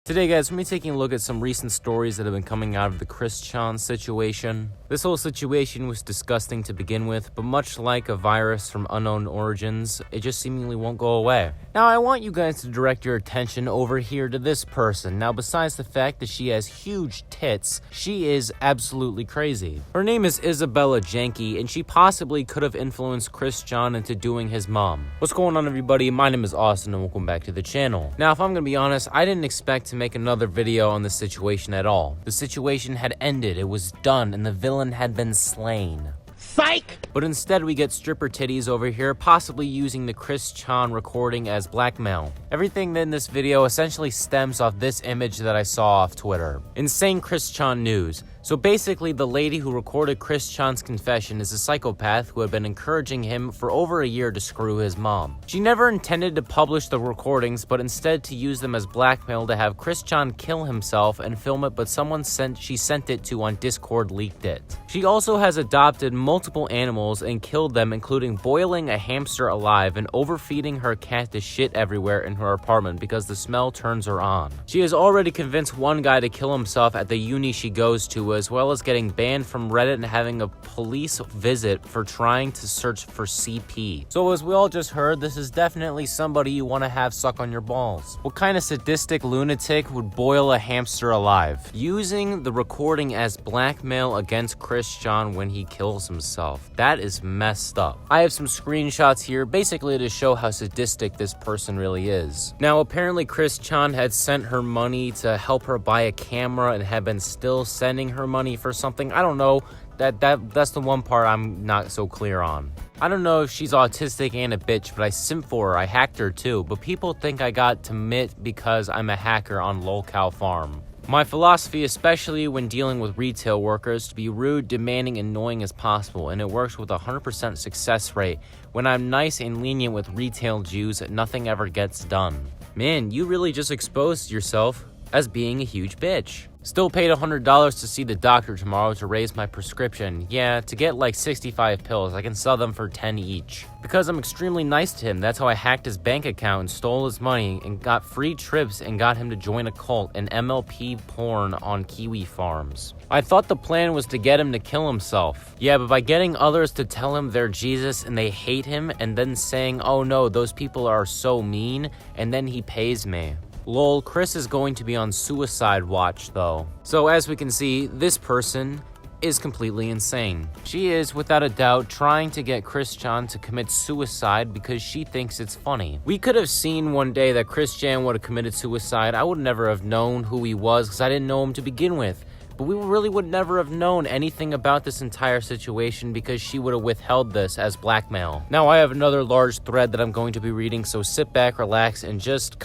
Today guys, we're going to be taking a look at some recent stories that have been coming out of the Chris Chan situation. This whole situation was disgusting to begin with, but much like a virus from unknown origins, it just seemingly won't go away. Now I want you guys to direct your attention over here to this person. Now besides the fact that she has huge tits, she is absolutely crazy. Her name is Isabella Janke, and she possibly could have influenced Chris Chan into doing his mom. What's going on everybody? My name is Austin and welcome back to the channel. Now if I'm going to be honest, I didn't expect to make another video on this situation at all. The situation had ended, it was done, and the villain had been slain. Psych! But instead we get stripper titties over here, possibly using the Chris Chan recording as blackmail. Everything in this video essentially stems off this image that I saw off Twitter. Insane Chris Chan news. So basically, the lady who recorded Chris Chan's confession is a psychopath who had been encouraging him for over a year to screw his mom. She never intended to publish the recordings, but instead to use them as blackmail to have Chris Chan kill himself and film it, but someone she sent it to on Discord leaked it. She also has adopted multiple animals and killed them, including boiling a hamster alive and overfeeding her cat to shit everywhere in her apartment because the smell turns her on. She has already convinced one guy to kill himself at the uni she goes to, as well as getting banned from Reddit and having a police visit for trying to search for CP. So as we all just heard, this is definitely somebody you want to have suck on your balls. What kind of sadistic lunatic would boil a hamster alive? Using the recording as blackmail against Chris Chan when he kills himself. That is messed up. I have some screenshots here basically to show how sadistic this person really is. Now apparently Chris Chan had sent her money to help her buy a camera and had been still sending her money for something. I don't know. That's the one part I'm not so clear on. I don't know if she's autistic and a bitch, but I simp for her. I hacked her too, but people think I got to MIT because I'm a hacker on Lolcow Farm. My philosophy, especially when dealing with retail workers, to be rude, demanding, and annoying as possible, and it works with a 100% success rate. When I'm nice and lenient with retail Jews, nothing ever gets done. Man, you really just exposed yourself as being a huge bitch. Still paid $100 to see the doctor tomorrow to raise my prescription. Yeah, to get like 65 pills. I can sell them for 10 each. Because I'm extremely nice to him, that's how I hacked his bank account and stole his money and got free trips and got him to join a cult and MLP porn on Kiwi farms. I thought the plan was to get him to kill himself. Yeah, but by getting others to tell him they're Jesus and they hate him and then saying, oh no, those people are so mean, and then he pays me. Lol, Chris is going to be on suicide watch though. So as we can see, this person is completely insane. She is, without a doubt, trying to get Chris Chan to commit suicide because she thinks it's funny. We could have seen one day that Chris Chan would have committed suicide. I would never have known who he was because I didn't know him to begin with. But we really would never have known anything about this entire situation because she would have withheld this as blackmail. Now I have another large thread that I'm going to be reading, so sit back, relax, and just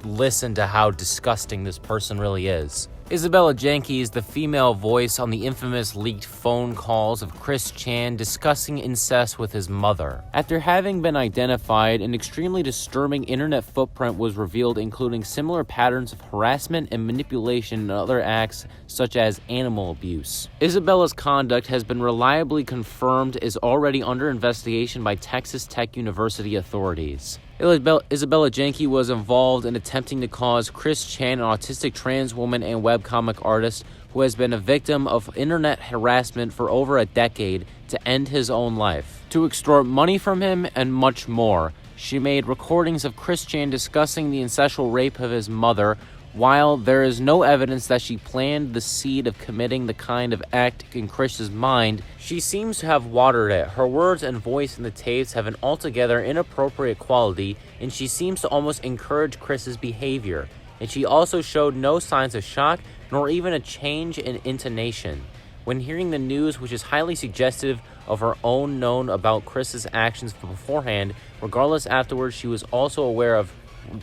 listen to how disgusting this person really is. Isabella Janke is the female voice on the infamous leaked phone calls of Chris Chan discussing incest with his mother. After having been identified, an extremely disturbing internet footprint was revealed, including similar patterns of harassment and manipulation and other acts such as animal abuse. Isabella's conduct has been reliably confirmed is already under investigation by Texas Tech University authorities. Isabella Janke was involved in attempting to cause Chris Chan, an autistic trans woman and webcomic artist who has been a victim of internet harassment for over a decade, to end his own life, to extort money from him, and much more. She made recordings of Chris Chan discussing the incestual rape of his mother. While there is no evidence that she planned the seed of committing the kind of act in Chris's mind, she seems to have watered it. Her words and voice in the tapes have an altogether inappropriate quality, and she seems to almost encourage Chris's behavior. And she also showed no signs of shock, nor even a change in intonation. When hearing the news, which is highly suggestive of her own known about Chris's actions beforehand, regardless afterwards she was also aware of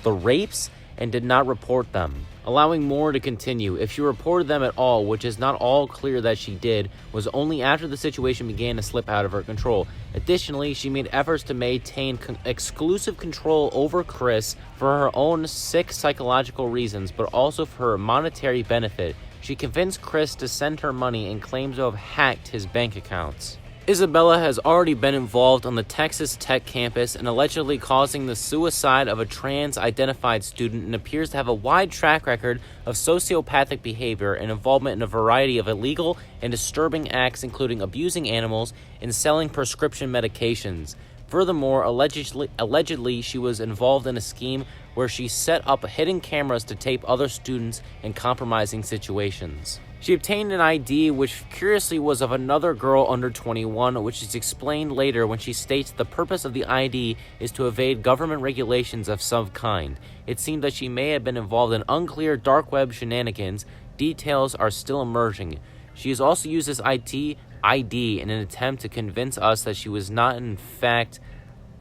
the rapes and did not report them. Allowing more to continue, if she reported them at all, which is not all clear that she did, was only after the situation began to slip out of her control. Additionally, she made efforts to maintain exclusive control over Chris for her own sick psychological reasons, but also for her monetary benefit. She convinced Chris to send her money and claims to have hacked his bank accounts. Isabella has already been involved on the Texas Tech campus and allegedly causing the suicide of a trans-identified student, and appears to have a wide track record of sociopathic behavior and involvement in a variety of illegal and disturbing acts, including abusing animals and selling prescription medications. Furthermore, allegedly, she was involved in a scheme where she set up hidden cameras to tape other students in compromising situations. She obtained an ID which curiously was of another girl under 21, which is explained later when she states the purpose of the ID is to evade government regulations of some kind. It seemed that she may have been involved in unclear dark web shenanigans. Details are still emerging. She has also used this ID in an attempt to convince us that she was not in fact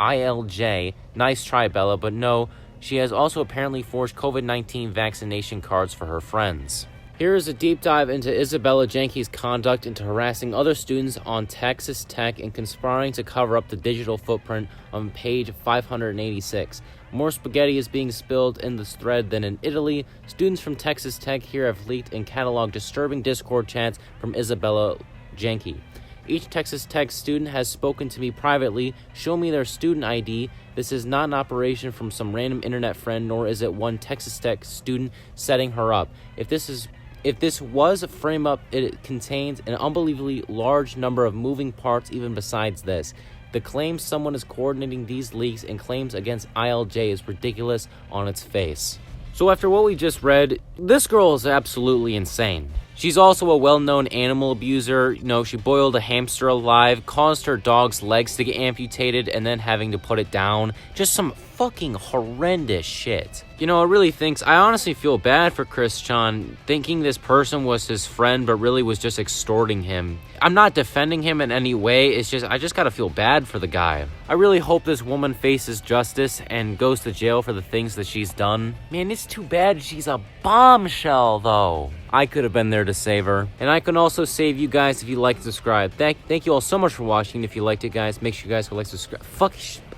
ILJ. Nice try, Bella, but no, she has also apparently forged COVID-19 vaccination cards for her friends. Here is a deep dive into Isabella Janke's conduct into harassing other students on Texas Tech and conspiring to cover up the digital footprint on page 586. More spaghetti is being spilled in this thread than in Italy. Students from Texas Tech here have leaked and cataloged disturbing Discord chats from Isabella Janke. Each Texas Tech student has spoken to me privately. Show me their student ID. This is not an operation from some random internet friend, nor is it one Texas Tech student setting her up. If this was a frame up, it contains an unbelievably large number of moving parts even besides this. The claim someone is coordinating these leaks and claims against ILJ is ridiculous on its face. So after what we just read, this girl is absolutely insane. She's also a well-known animal abuser. She boiled a hamster alive, caused her dog's legs to get amputated, and then having to put it down. Just some fucking horrendous shit. I honestly feel bad for Christian, thinking this person was his friend, but really was just extorting him. I'm not defending him in any way, I just gotta feel bad for the guy. I really hope this woman faces justice and goes to jail for the things that she's done. Man, it's too bad she's a bombshell, though. I could have been there to save her. And I can also save you guys if you like to subscribe. Thank you all so much for watching. If you liked it, guys, make sure you guys go like, subscribe.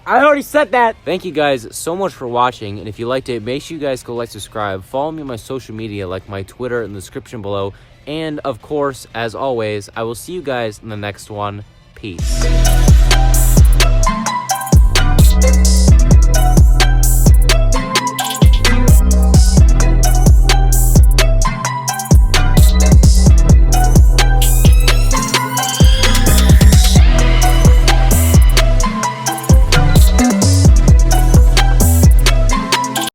I already said that. Thank you guys so much for watching. And if you liked it, make sure you guys go like, subscribe. Follow me on my social media, like my Twitter in the description below. And of course, as always, I will see you guys in the next one. Peace.